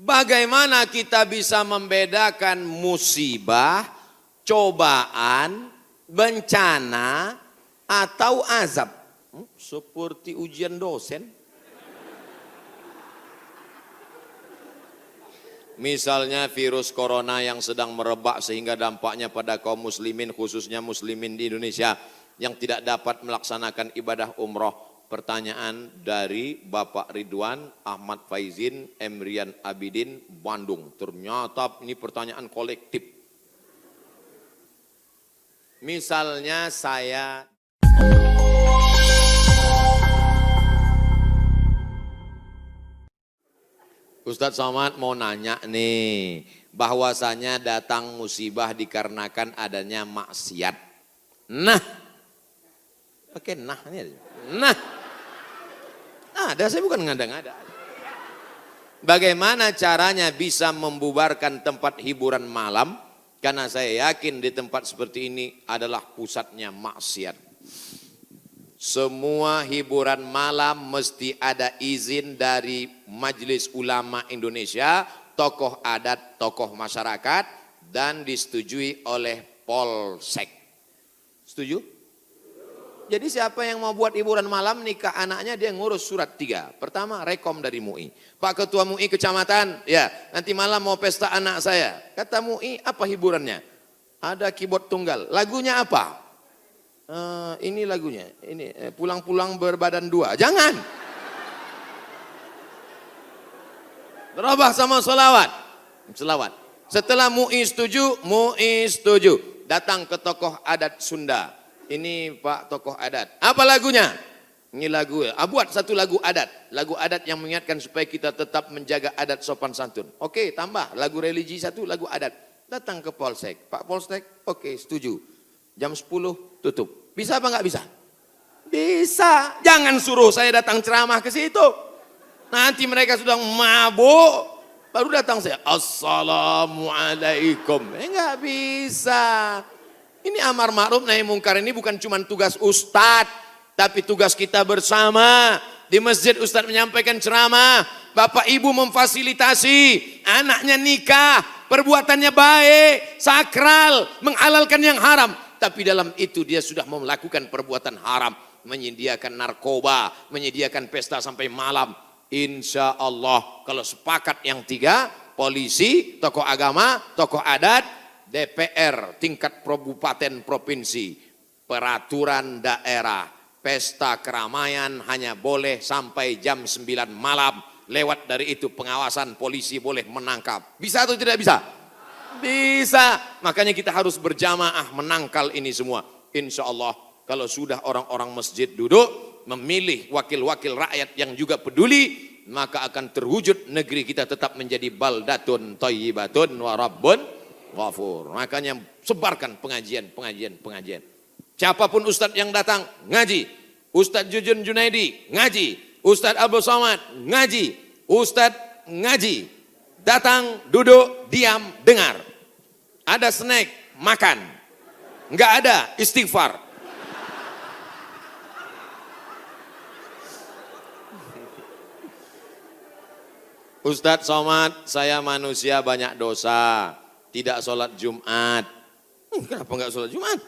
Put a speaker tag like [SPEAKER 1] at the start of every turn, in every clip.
[SPEAKER 1] Bagaimana kita bisa membedakan musibah, cobaan, bencana, atau azab? Seperti ujian dosen. Misalnya virus corona yang sedang merebak sehingga dampaknya pada kaum muslimin, khususnya muslimin di Indonesia yang tidak dapat melaksanakan ibadah umroh. Pertanyaan dari Bapak Ridwan Ahmad Faizin Emrian Abidin Bandung. Ternyata ini pertanyaan kolektif. Misalnya saya Ustadz Somad mau nanya nih, bahwasanya datang musibah dikarenakan adanya maksiat. Nah, oke, nah ini aja. Ada, saya bukan ngada-ngada. Bagaimana caranya bisa membubarkan tempat hiburan malam? Karena saya yakin di tempat seperti ini adalah pusatnya maksiat. Semua hiburan malam mesti ada izin dari Majelis Ulama Indonesia, tokoh adat, tokoh masyarakat, dan disetujui oleh Polsek. Setuju? Jadi siapa yang mau buat hiburan malam nikah anaknya, dia ngurus surat 3. Pertama, rekom dari MUI. Pak Ketua MUI Kecamatan, ya nanti malam mau pesta anak saya. Kata MUI, apa hiburannya? Ada keyboard tunggal. Lagunya apa? Ini lagunya, ini pulang-pulang berbadan 2. Jangan. Berubah sama selawat. Setelah MUI setuju, datang ke tokoh adat Sunda. Ini Pak tokoh adat. Apa lagunya? Ini lagu. Buat satu lagu adat. Lagu adat yang mengingatkan supaya kita tetap menjaga adat sopan santun. Oke, tambah lagu religi satu, lagu adat. Datang ke Polsek. Pak Polsek, oke, setuju. Jam 10 tutup. Bisa apa nggak bisa? Bisa. Jangan suruh saya datang ceramah ke situ. Nanti mereka sudah mabuk. Baru datang saya. Assalamualaikum. Nggak bisa. Ini amar ma'ruf nahi mungkar ini bukan cuma tugas ustadz, tapi tugas kita bersama. Di masjid ustadz menyampaikan ceramah, bapak ibu memfasilitasi, anaknya nikah, perbuatannya baik, sakral, menghalalkan yang haram. Tapi dalam itu dia sudah melakukan perbuatan haram, menyediakan narkoba, menyediakan pesta sampai malam. Insya Allah kalau sepakat yang 3, polisi, tokoh agama, tokoh adat, DPR tingkat kabupaten provinsi, peraturan daerah, pesta keramaian hanya boleh sampai jam 9 malam. Lewat dari itu pengawasan polisi boleh menangkap. Bisa atau tidak bisa? Bisa. Makanya kita harus berjamaah menangkal ini semua. Insya Allah kalau sudah orang-orang masjid duduk memilih wakil-wakil rakyat yang juga peduli, maka akan terwujud negeri kita tetap menjadi baldatun thayyibatun wa rabbun ghafur. Makanya sebarkan pengajian. Siapapun ustadz yang datang ngaji, Ustadz Jujun Junaidi ngaji, Ustadz Abdul Somad ngaji, Ustadz ngaji. Datang, duduk, diam, dengar. Ada snack, makan. Enggak ada, istighfar. Ustadz Somad, saya manusia banyak dosa. Tidak sholat Jumat. Kenapa enggak sholat Jumat?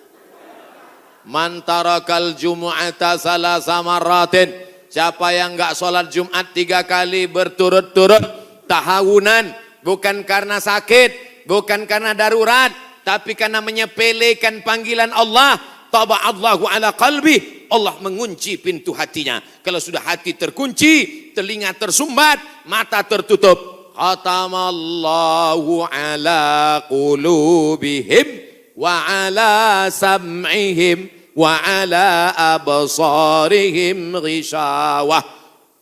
[SPEAKER 1] Man tarakal jumu'ata salasa marratin. Siapa yang enggak sholat Jumat 3 kali berturut-turut, tahawunan, bukan karena sakit, bukan karena darurat, tapi karena menyepelekan panggilan Allah, taba'allahu ala qalbi, Allah mengunci pintu hatinya. Kalau sudah hati terkunci, telinga tersumbat, mata tertutup, khatamallahu ala qulubihim wa ala sam'ihim wa ala absarihim ghishawah.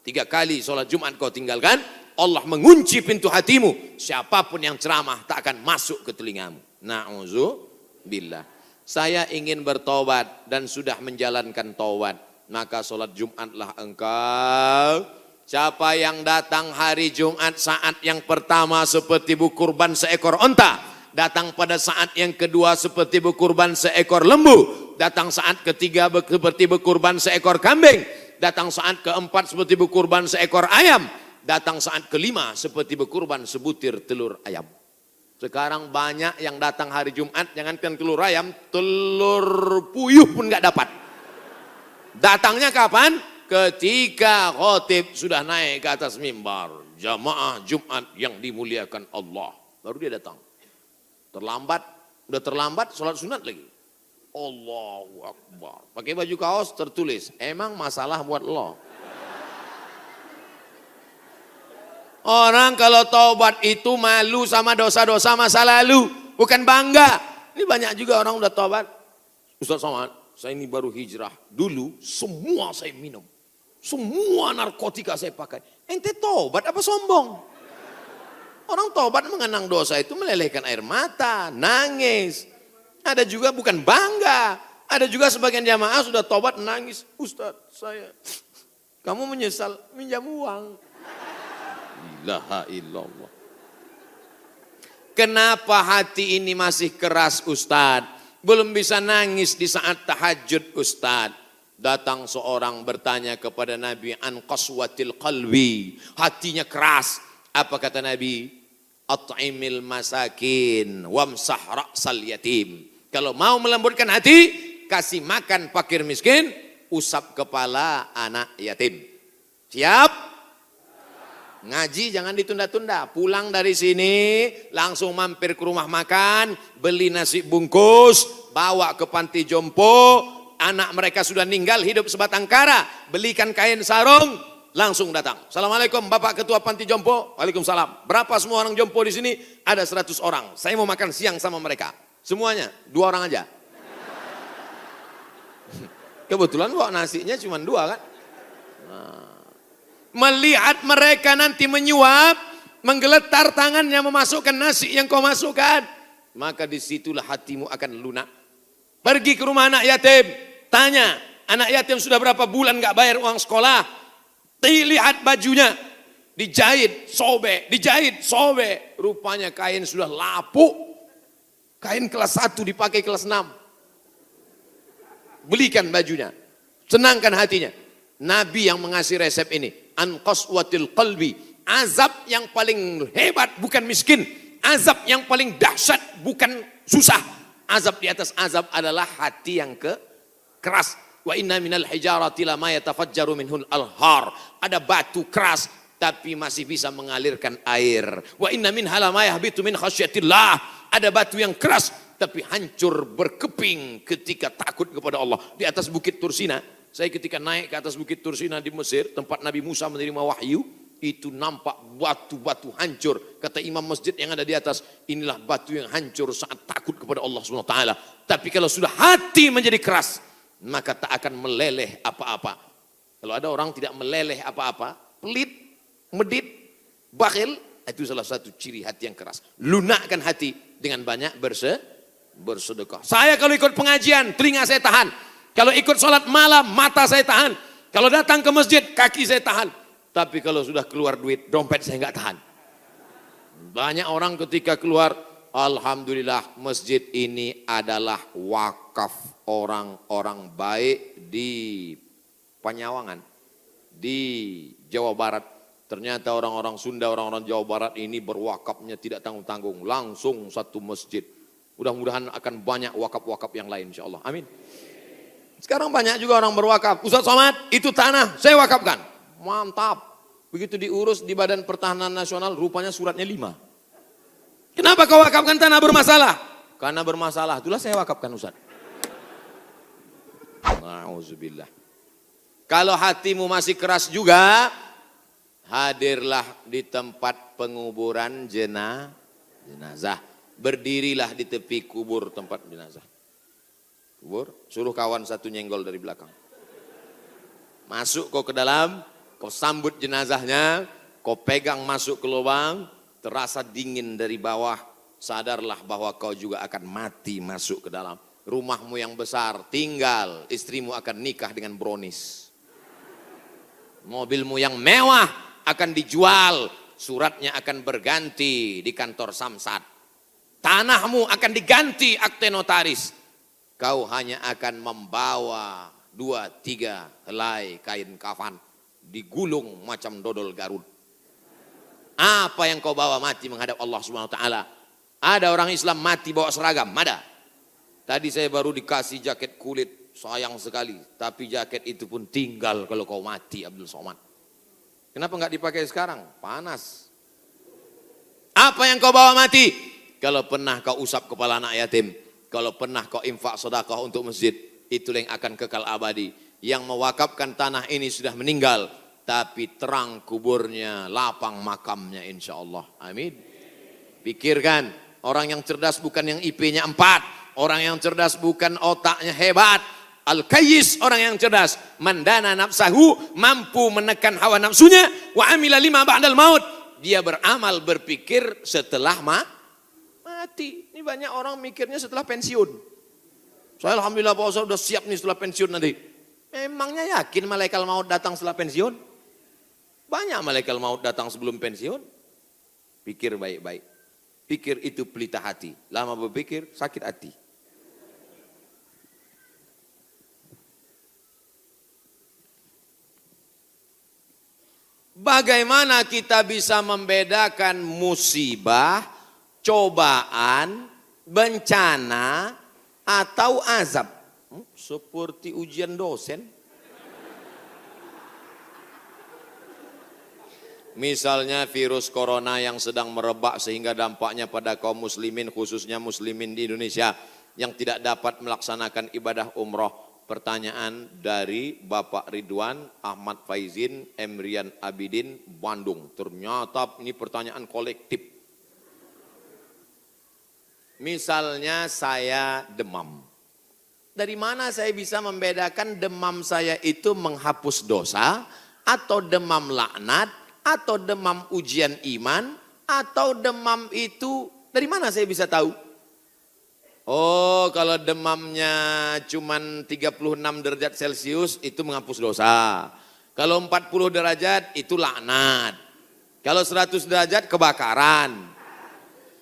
[SPEAKER 1] 3 kali sholat Jumat kau tinggalkan, Allah mengunci pintu hatimu. Siapapun yang ceramah tak akan masuk ke telingamu. Na'udzubillah. Saya ingin bertobat dan sudah menjalankan taubat, maka sholat Jumatlah engkau. Siapa yang datang hari Jumat saat yang pertama seperti berkurban seekor onta, datang pada saat yang kedua seperti berkurban seekor lembu, datang saat ketiga seperti berkurban seekor kambing, datang saat keempat seperti berkurban seekor ayam, Datang saat kelima seperti berkurban sebutir telur ayam. Sekarang banyak yang datang hari Jumat, jangankan telur ayam, telur puyuh pun nggak dapat. Datangnya kapan? Ketika khotib sudah naik ke atas mimbar. Jamaah Jumat yang dimuliakan Allah. Baru dia datang. Udah terlambat sholat sunat lagi. Allahu Akbar. Pakai baju kaos tertulis, emang masalah buat lo. Orang kalau taubat itu malu sama dosa-dosa masa lalu. Bukan bangga. Ini banyak juga orang udah taubat. Ustaz Somad, saya ini baru hijrah. Dulu semua saya minum. Semua narkotika saya pakai. Ente taubat apa sombong? Orang taubat mengenang dosa itu melelehkan air mata, nangis. Ada juga bukan bangga. Ada juga sebagian jamaah sudah taubat nangis. Ustaz saya, kamu menyesal minjam uang. La illallah. Kenapa hati ini masih keras Ustadz? Belum bisa nangis di saat tahajud Ustadz. Datang seorang bertanya kepada Nabi an qaswatil qalbi. Hatinya keras. Apa kata Nabi? At'imil masakin wamsah ra'sal yatim. Kalau mau melembutkan hati, kasih makan fakir miskin, usap kepala anak yatim. Siap? Ngaji jangan ditunda-tunda. Pulang dari sini langsung mampir ke rumah makan, beli nasi bungkus, bawa ke panti jompo. Anak mereka sudah meninggal, hidup sebatang kara, belikan kain sarung, langsung datang. Assalamualaikum Bapak Ketua Panti Jompo. Waalaikumsalam. Berapa semua orang jompo di sini? Ada 100 orang. Saya mau makan siang sama mereka. Semuanya 2 orang aja. Kebetulan bawa nasinya cuma 2 kan. Melihat mereka nanti menyuap, menggeletar tangannya memasukkan nasi yang kau masukkan, maka disitulah hatimu akan lunak. Pergi ke rumah anak yatim, tanya, anak yatim sudah berapa bulan gak bayar uang sekolah. Lihat bajunya, dijahit, sobek. Rupanya kain sudah lapuk, kain kelas 1 dipakai kelas 6. Belikan bajunya, senangkan hatinya. Nabi yang mengasih resep ini. An qaswatil qalbi. Azab yang paling hebat bukan miskin. Azab yang paling dahsyat bukan susah. Azab di atas azab adalah hati yang keras. Wa inna minal hijarati lama yatafajjaru minhul alhar. Ada batu keras tapi masih bisa mengalirkan air. Wa inna minha lama yahbitu min khasyatillah. Ada batu yang keras tapi hancur berkeping ketika takut kepada Allah. Di atas bukit Tursina. Saya ketika naik ke atas bukit Tursina di Mesir, tempat Nabi Musa menerima wahyu, itu nampak batu-batu hancur. Kata imam masjid yang ada di atas, inilah batu yang hancur saat takut kepada Allah SWT. Tapi kalau sudah hati menjadi keras, maka tak akan meleleh apa-apa. Kalau ada orang tidak meleleh apa-apa, pelit, medit, bakhil, itu salah satu ciri hati yang keras. Lunakkan hati dengan banyak bersedekah. Saya kalau ikut pengajian, telinga saya tahan. Kalau ikut sholat malam, mata saya tahan. Kalau datang ke masjid, kaki saya tahan. Tapi kalau sudah keluar duit, dompet saya nggak tahan. Banyak orang ketika keluar, alhamdulillah masjid ini adalah wakaf orang-orang baik di Panyawangan, di Jawa Barat. Ternyata orang-orang Sunda, orang-orang Jawa Barat ini berwakafnya tidak tanggung-tanggung. Langsung satu masjid. Mudah-mudahan akan banyak wakaf-wakaf yang lain insya Allah. Amin. Sekarang banyak juga orang berwakaf. Ustaz Somad, itu tanah saya wakafkan. Mantap. Begitu diurus di Badan Pertahanan Nasional, rupanya suratnya 5. Kenapa kau wakafkan tanah bermasalah? Karena bermasalah, itulah saya wakafkan Ustaz. Na'udzubillah. Kalau hatimu masih keras juga, hadirlah di tempat penguburan jenazah. Berdirilah di tepi kubur tempat jenazah. Suruh kawan satu nyenggol dari belakang. Masuk kau ke dalam, kau sambut jenazahnya, kau pegang masuk ke lubang, terasa dingin dari bawah, sadarlah bahwa kau juga akan mati masuk ke dalam. Rumahmu yang besar tinggal, istrimu akan nikah dengan brownies. Mobilmu yang mewah akan dijual, suratnya akan berganti di kantor Samsat. Tanahmu akan diganti akte notaris. Kau hanya akan membawa 2-3 helai kain kafan digulung macam dodol Garut. Apa yang kau bawa mati menghadap Allah Subhanahu wa taala? Ada orang Islam mati bawa seragam, ada. Tadi saya baru dikasih jaket kulit, sayang sekali. Tapi jaket itu pun tinggal kalau kau mati, Abdul Somad. Kenapa nggak dipakai sekarang? Panas. Apa yang kau bawa mati? Kalau pernah kau usap kepala anak yatim, kalau pernah kau infak sedekah untuk masjid, itulah yang akan kekal abadi. Yang mewakafkan tanah ini sudah meninggal, tapi terang kuburnya, lapang makamnya insya Allah. Amin. Pikirkan, orang yang cerdas bukan yang IP-nya 4. Orang yang cerdas bukan otaknya hebat. Al-Kayyis orang yang cerdas. Mandana nafsahu, mampu menekan hawa nafsunya. Wa amila lima ba'dal maut. Dia beramal, berpikir setelah mati. Ini banyak orang mikirnya setelah pensiun. Saya alhamdulillah Pak Ustaz udah siap nih setelah pensiun nanti. Memangnya yakin malaikat maut datang setelah pensiun? Banyak malaikat maut datang sebelum pensiun. Pikir baik-baik. Pikir itu pelita hati. Lama berpikir sakit hati. Bagaimana kita bisa membedakan musibah, cobaan, bencana, atau azab? Seperti ujian dosen. Misalnya virus corona yang sedang merebak sehingga dampaknya pada kaum muslimin, khususnya muslimin di Indonesia yang tidak dapat melaksanakan ibadah umroh. Pertanyaan dari Bapak Ridwan Ahmad Faizin Emrian Abidin Bandung. Ternyata ini pertanyaan kolektif. Misalnya saya demam. Dari mana saya bisa membedakan demam saya itu menghapus dosa, atau demam laknat, atau demam ujian iman, atau demam itu dari mana saya bisa tahu? Oh, kalau demamnya cuman 36 derajat Celcius itu menghapus dosa. Kalau 40 derajat itu laknat. Kalau 100 derajat kebakaran.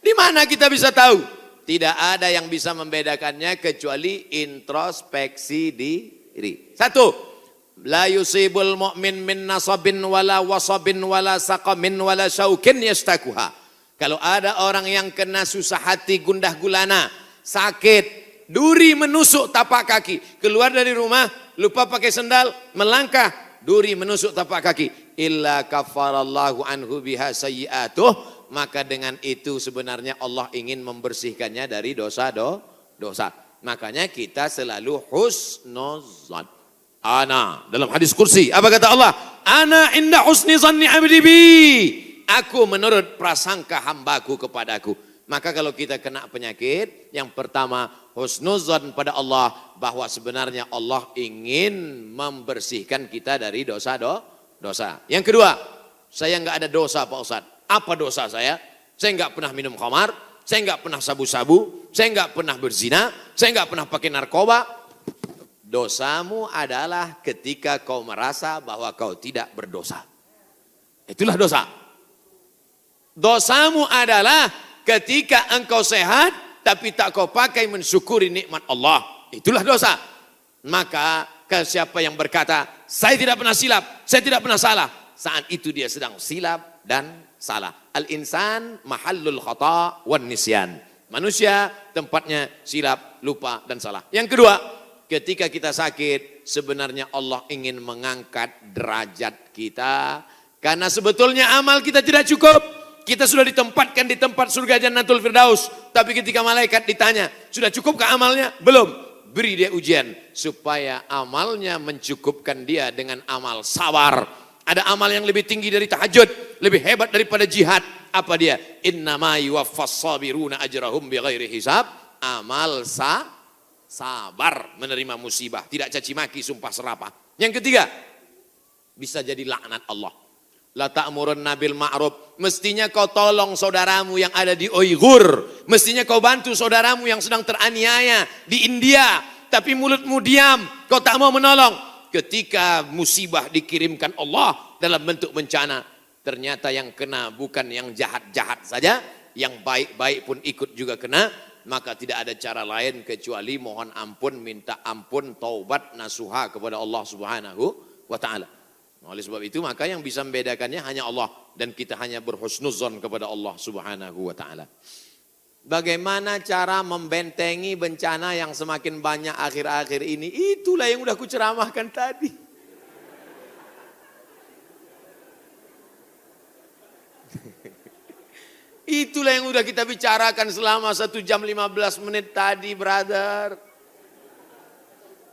[SPEAKER 1] Di mana kita bisa tahu? Tidak ada yang bisa membedakannya kecuali introspeksi diri. 1. La yusibul mu'min min nasabin wala wasabin wala saqamin wala syaukin yastakuha. Kalau ada orang yang kena susah hati, gundah gulana, sakit, duri menusuk tapak kaki, keluar dari rumah, lupa pakai sendal, melangkah, duri menusuk tapak kaki, illa kafarallahu anhu biha sayyi'atuh, maka dengan itu sebenarnya Allah ingin membersihkannya dari dosa. Makanya kita selalu husnuzan. Ana, dalam hadis kursi, apa kata Allah? Ana inda husni zanni abdi bi. Aku menurut prasangka hambaku kepadaku. Maka kalau kita kena penyakit, yang pertama husnuzan pada Allah, bahwa sebenarnya Allah ingin membersihkan kita dari dosa. Yang kedua, saya nggak ada dosa Pak Ustadz. Apa dosa saya? Saya nggak pernah minum khamar, saya nggak pernah sabu-sabu, saya nggak pernah berzina, saya nggak pernah pakai narkoba. Dosamu adalah ketika kau merasa bahwa kau tidak berdosa. Itulah dosa. Dosamu adalah ketika engkau sehat, tapi tak kau pakai mensyukuri nikmat Allah. Itulah dosa. Maka siapa yang berkata, saya tidak pernah silap, saya tidak pernah salah, saat itu dia sedang silap dan salah. Al-insan mahallul khata' wan nisyan. Manusia tempatnya silap, lupa dan salah. Yang kedua, ketika kita sakit, sebenarnya Allah ingin mengangkat derajat kita. Karena sebetulnya amal kita tidak cukup. Kita sudah ditempatkan di tempat surga Jannatul Firdaus. Tapi ketika malaikat ditanya, sudah cukupkah amalnya? Belum. Beri dia ujian. Supaya amalnya mencukupkan dia dengan amal sabar. Ada amal yang lebih tinggi dari tahajud. Lebih hebat daripada jihad. Apa dia? Innama yuwaffas sabiruna ajrahum bighairi hisab. Amal sabar menerima musibah. Tidak caci maki, sumpah serapah. Yang ketiga, bisa jadi laknat Allah. La ta'murunna bil ma'ruf. Mestinya kau tolong saudaramu yang ada di Uighur. Mestinya kau bantu saudaramu yang sedang teraniaya di India. Tapi mulutmu diam, kau tak mau menolong. Ketika musibah dikirimkan Allah dalam bentuk bencana, ternyata yang kena bukan yang jahat-jahat saja, yang baik-baik pun ikut juga kena. Maka tidak ada cara lain kecuali mohon ampun, minta ampun, taubat, nasuha kepada Allah Subhanahu wa ta'ala. Oleh sebab itu maka yang bisa membedakannya hanya Allah. dan kita hanya berhusnuzon kepada Allah Subhanahu wa taala. Bagaimana cara membentengi bencana yang semakin banyak akhir-akhir ini? Itulah yang udah kuceramahkan tadi. Itulah yang udah kita bicarakan selama 1 jam 15 menit tadi, brother.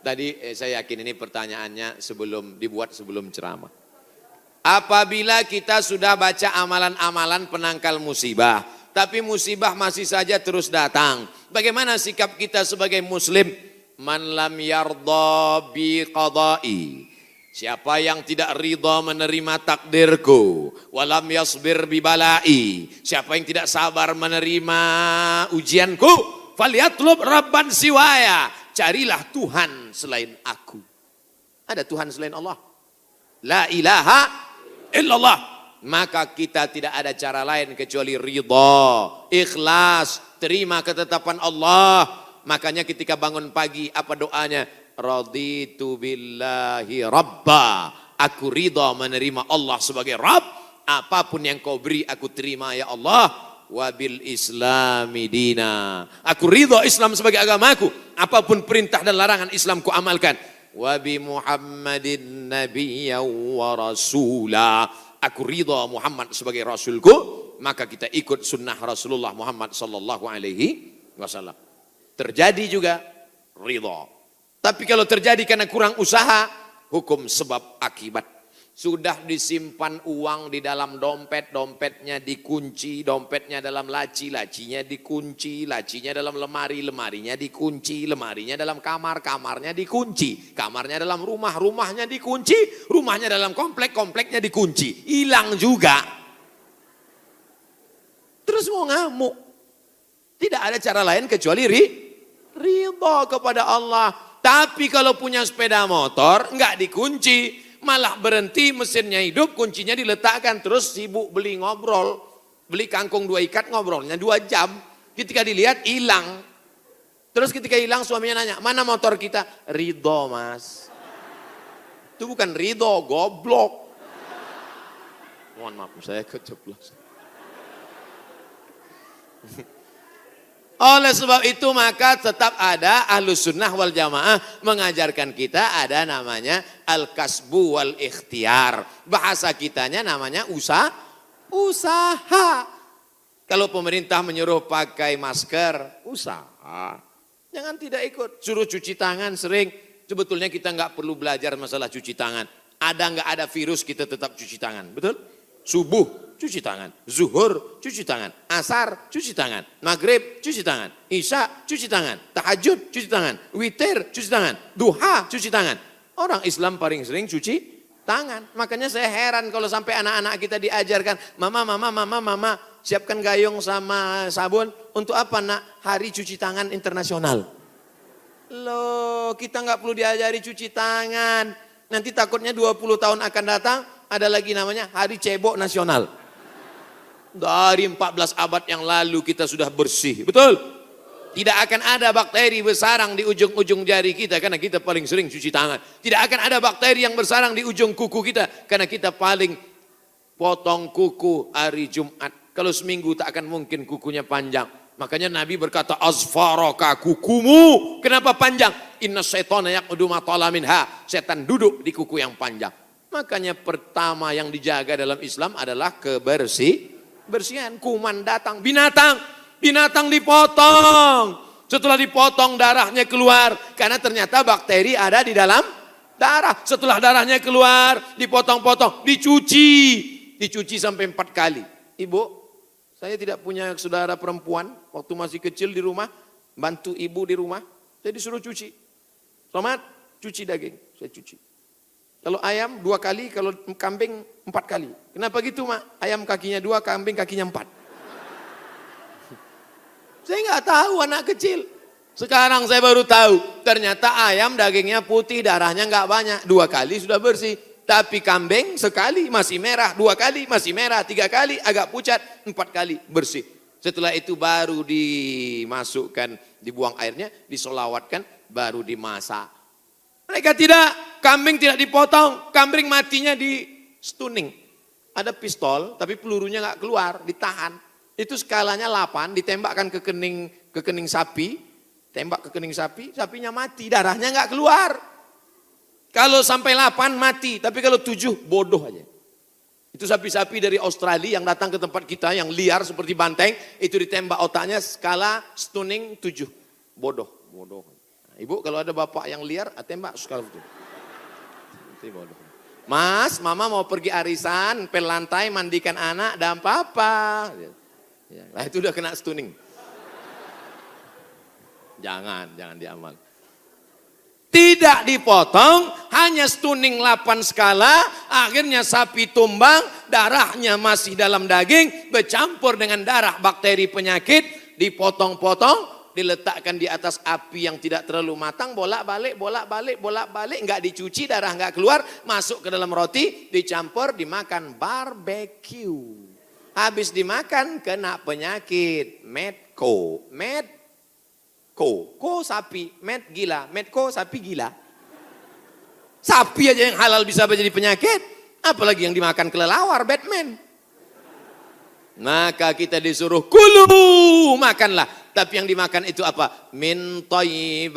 [SPEAKER 1] Tadi saya yakin ini pertanyaannya dibuat sebelum ceramah. Apabila kita sudah baca amalan-amalan penangkal musibah, tapi musibah masih saja terus datang, bagaimana sikap kita sebagai muslim? Man lam yardha bi qada'i, siapa yang tidak ridha menerima takdirku, walam yasbir bi balai, siapa yang tidak sabar menerima ujianku, falyatlub rabban siwaya, carilah Tuhan selain aku. Ada Tuhan selain Allah? La ilaha illallah. Maka kita tidak ada cara lain kecuali ridha, ikhlas, terima ketetapan Allah. Makanya ketika bangun pagi apa doanya? Raditu billahi rabba, aku ridha menerima Allah sebagai Rabb. Apapun yang kau beri aku terima ya Allah. Wabil islami dina, aku ridha Islam sebagai agamaku. Apapun perintah dan larangan Islam ku amalkan. Wabi Muhammadin nabiyya wa rasula, aku ridha Muhammad sebagai rasulku. Maka kita ikut sunnah Rasulullah Muhammad sallallahu alaihi wasallam. Terjadi juga ridha. Tapi kalau terjadi karena kurang usaha, hukum sebab akibat. Sudah disimpan uang di dalam dompet, dompetnya dikunci, dompetnya dalam laci, lacinya dikunci, lacinya dalam lemari, lemarinya dikunci, lemarinya dalam kamar, kamarnya dikunci, kamarnya dalam rumah, rumahnya dikunci, rumahnya dalam komplek, kompleknya dikunci. Hilang juga. Terus mau ngamuk. Tidak ada cara lain kecuali ridha kepada Allah. Tapi kalau punya sepeda motor, enggak dikunci, malah berhenti, mesinnya hidup, kuncinya diletakkan, terus sibuk beli ngobrol, beli kangkung 2 ikat, ngobrolnya 2 jam, ketika dilihat hilang. Terus ketika hilang suaminya nanya, mana motor kita? Ridho mas. Itu bukan ridho, goblok. Mohon maaf, saya keceplosan. Oleh sebab itu maka tetap ada Ahlus Sunnah wal Jamaah mengajarkan kita ada namanya al-kasbu wal ikhtiar. Bahasa kitanya namanya usaha. Kalau pemerintah menyuruh pakai masker, usaha. Jangan tidak ikut. Suruh cuci tangan sering. Sebetulnya kita nggak perlu belajar masalah cuci tangan. Ada nggak ada virus kita tetap cuci tangan. Betul? Subuh cuci tangan, zuhur cuci tangan, asar cuci tangan, maghrib cuci tangan, isya cuci tangan, tahajud cuci tangan, witir cuci tangan, duha cuci tangan. Orang Islam paling sering cuci tangan. Makanya saya heran kalau sampai anak-anak kita diajarkan, mama, siapkan gayung sama sabun. Untuk apa nak? Hari cuci tangan internasional. Loh, kita nggak perlu diajari cuci tangan. Nanti takutnya 20 tahun akan datang, ada lagi namanya Hari Cebok Nasional. Dari 14 abad yang lalu kita sudah bersih, betul? Tidak akan ada bakteri bersarang di ujung-ujung jari kita karena kita paling sering cuci tangan. Tidak akan ada bakteri yang bersarang di ujung kuku kita karena kita paling potong kuku hari Jumat. Kalau seminggu tak akan mungkin kukunya panjang. Makanya Nabi berkata, azfaraka, kukumu kenapa panjang? Inna syaitana yaqudu ma tala minha, setan duduk di kuku yang panjang. Makanya pertama yang dijaga dalam Islam adalah kebersihan. Kuman datang, binatang dipotong. Setelah dipotong darahnya keluar, karena ternyata bakteri ada di dalam darah. Setelah darahnya keluar, dipotong-potong, dicuci sampai 4 kali. Ibu, saya tidak punya saudara perempuan, waktu masih kecil di rumah, bantu ibu di rumah, saya disuruh cuci. Selamat, cuci daging, saya cuci. Kalau ayam 2 kali, kalau kambing 4 kali. Kenapa gitu mak? Ayam kakinya 2, kambing kakinya 4. Saya nggak tahu anak kecil. Sekarang saya baru tahu. Ternyata ayam dagingnya putih, darahnya nggak banyak. 2 kali sudah bersih. Tapi kambing sekali masih merah, 2 kali masih merah, 3 kali agak pucat, 4 kali bersih. Setelah itu baru dimasukkan, dibuang airnya, disolawatkan, baru dimasak. Mereka tidak, kambing tidak dipotong, kambing matinya di stunning. ada pistol tapi pelurunya nggak keluar, ditahan. Itu skalanya 8, ditembakkan ke kening sapi, tembak ke kening sapi, sapinya mati, darahnya nggak keluar. Kalau sampai 8 mati, tapi kalau 7 bodoh aja. Itu sapi-sapi dari Australia yang datang ke tempat kita yang liar seperti banteng, itu ditembak otaknya skala stunning 7. Bodoh. Nah, ibu kalau ada bapak yang liar, tembak skala 7. Itu bodoh. Mas, mama mau pergi arisan, pel lantai, mandikan anak, dan papa. Nah itu udah kena stunning. Jangan diamal. Tidak dipotong, hanya stunning 8 skala, akhirnya sapi tumbang, darahnya masih dalam daging, bercampur dengan darah bakteri penyakit, dipotong-potong, diletakkan di atas api yang tidak terlalu matang, bolak-balik, nggak dicuci, darah nggak keluar, masuk ke dalam roti, dicampur, dimakan barbecue. Habis dimakan kena penyakit Medco, ko sapi, med gila, medco sapi gila. Sapi aja yang halal bisa jadi penyakit, apalagi yang dimakan kelelawar, Batman. Maka kita disuruh kulu, makanlah. Tapi yang dimakan itu apa? Min thayyibat.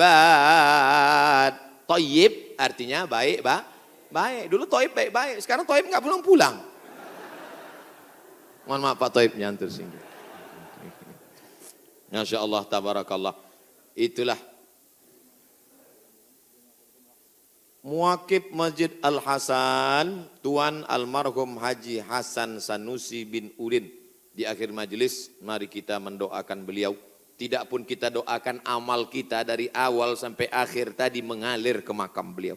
[SPEAKER 1] Thayyib artinya baik, baik. Dulu thayyib baik-baik, sekarang thayyib nggak pulang-pulang. Mohon maaf Pak Thayyib nyantur singgih. Masya Allah, tabarakallah. Itulah Muwakib Masjid Al-Hasan, Tuan Almarhum Haji Hasan Sanusi bin Udin. Di akhir majelis, mari kita mendoakan beliau. Tidak pun kita doakan, amal kita dari awal sampai akhir tadi mengalir ke makam beliau.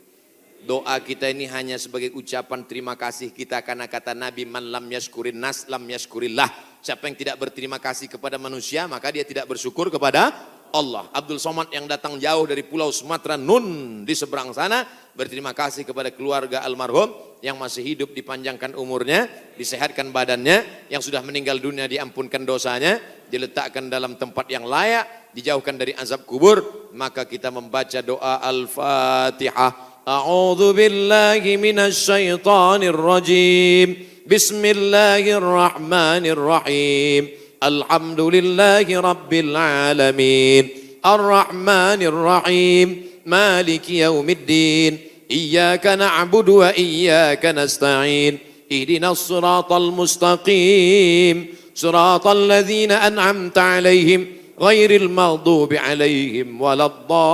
[SPEAKER 1] Doa kita ini hanya sebagai ucapan terima kasih kita, karena kata Nabi, man lam yashkurin nas lam yashkurillah. Siapa yang tidak berterima kasih kepada manusia, maka dia tidak bersyukur kepada Allah. Abdul Somad yang datang jauh dari pulau Sumatera Nun di seberang sana, berterima kasih kepada keluarga almarhum yang masih hidup, dipanjangkan umurnya, disehatkan badannya, yang sudah meninggal dunia diampunkan dosanya, diletakkan dalam tempat yang layak, dijauhkan dari azab kubur. Maka kita membaca doa Al-Fatihah. A'udzu billahi minasy syaithanir rajim. Bismillahirrahmanirrahim. Alhamdulillahi rabbil alamin. Ar-Rahmanir Rahim. Maliki yaumiddin. Iyyaka na'budu wa iyyaka nasta'in. Ihdinas siratal mustaqim. Siratal ladzina an'amta 'alaihim ghairil maghdubi 'alaihim waladdallin.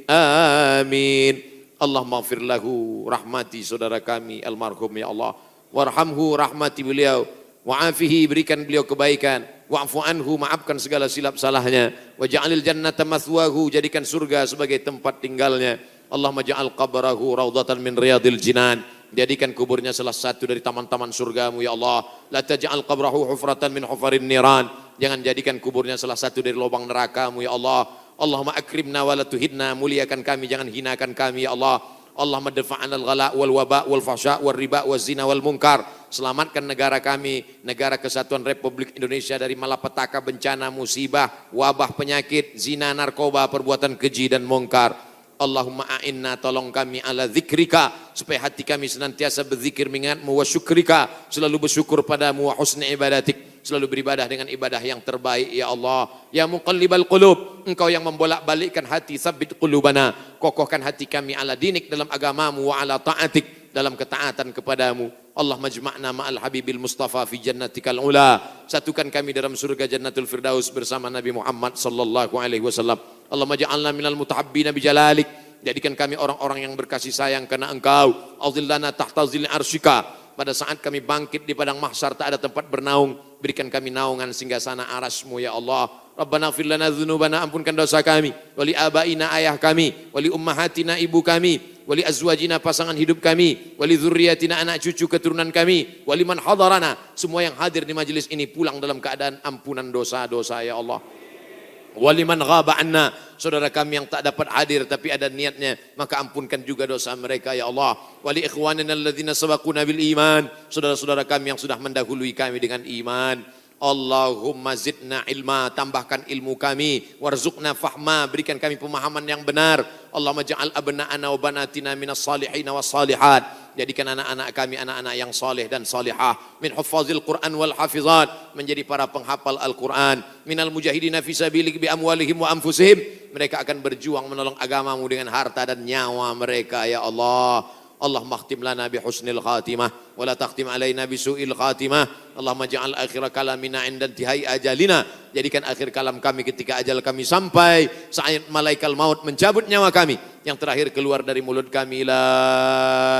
[SPEAKER 1] Amin. Allahumma ighfir lahu, rahmati saudara kami almarhum ya Allah. Warhamhu, rahmati beliau. Wa'afihi, berikan beliau kebaikan. Wa'fu anhu, maafkan segala silap salahnya. Waj'alil jannata mathwahu, jadikan surga sebagai tempat tinggalnya. Allahumma ja'al qabrahu raudhatan min riyadil jinan. Jadikan kuburnya salah satu dari taman-taman surgamu ya Allah. La taj'al qabrahu hufratan min hufarin niran. Jangan jadikan kuburnya salah satu dari lubang nerakamu ya Allah. Allahumma akrimna wa la tuhidna, muliakan kami, jangan hinakan kami ya Allah. Allahumma dafa'ana al-ghala wal waba wal fahsya wal riba wal zina wal munkar. Selamatkan negara kami, Negara Kesatuan Republik Indonesia dari malapetaka, bencana, musibah, wabah, penyakit, zina, narkoba, perbuatan keji dan munkar. Allahumma a'inna, tolong kami ala zikrika, supaya hati kami senantiasa berzikir mengingatmu, wa syukrika, selalu bersyukur padamu, wa husni ibadatik, selalu beribadah dengan ibadah yang terbaik ya Allah. Ya muqallibal qulub, engkau yang membolak-balikkan hati, tsabbit qulubana, kokohkan hati kami ala dinik, dalam agamamu, wa ala ta'atik, dalam ketaatan kepadamu. Allah majma'na ma'al habibil mustafa fi jannatikal ula, satukan kami dalam surga jannatul firdaus bersama Nabi Muhammad sallallahu alaihi wasallam. Allah maj'alna minal mutahabbina bijalalik, jadikan kami orang-orang yang berkasih sayang karena engkau. Azillana tahta zilli arsyika, pada saat kami bangkit di padang mahsyar tak ada tempat bernaung, berikan kami naungan singgasana arasmu ya Allah. Rabbana ighfir lana dzunubana, ampunkan dosa kami, wali abaina, ayah kami, wali ummahatina, ibu kami, wali azwajina, pasangan hidup kami, wali dzurriyyatina, anak cucu keturunan kami, wali man hadarana, semua yang hadir di majelis ini pulang dalam keadaan ampunan dosa-dosa ya Allah. Wali man ghaba anna, saudara kami yang tak dapat hadir tapi ada niatnya, maka ampunkan juga dosa mereka ya Allah. Wali ikhwanina alladzina sabaquna bil iman, saudara-saudara kami yang sudah mendahului kami dengan iman. Allahumma zidna ilma, tambahkan ilmu kami, warzuqna fahma, berikan kami pemahaman yang benar. Allahumma ja'al abna'ana wa banatina minas salihin was salihat, Jadikan anak-anak kami anak-anak yang soleh dan solehah. Min huffazil Quran wal hafizat. Menjadi para penghafal Al-Quran. Minal mujahidina fisabilik bi amwalihim wa anfusihim. Mereka akan berjuang menolong agamamu dengan harta dan nyawa mereka ya Allah. Allahumma khtim lana bi husnil khatimah wa la takhtim alaina bi su'il khatimah. Allahumma ja'al akhir kalamina 'inda intihai ajalina. Jadikan akhir kalam kami ketika ajal kami sampai, saat malaikat maut mencabut nyawa kami, yang terakhir keluar dari mulut kami la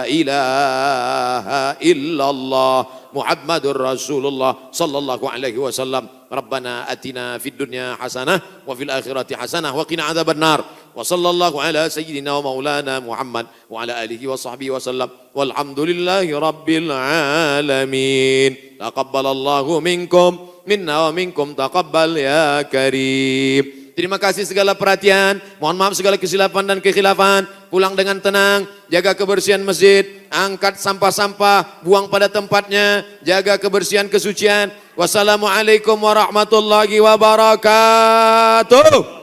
[SPEAKER 1] ilaha illallah Muhammadur Rasulullah sallallahu alaihi wasallam. Rabbana atina fid dunya hasanah wa fil akhirati hasanah wa qina adzabannar. Wa sallallahu ala sayyidina wa maulana Muhammad wa ala alihi wa sahbihi wasallam. Walhamdulillahi rabbil alamin. Taqabbalallahu minkum minna wa minkum taqabbal ya karim. Terima kasih segala perhatian. Mohon maaf segala kesilapan dan kekhilafan. Pulang dengan tenang. Jaga kebersihan masjid. Angkat sampah-sampah. Buang pada tempatnya. Jaga kebersihan kesucian. Wassalamualaikum warahmatullahi wabarakatuh.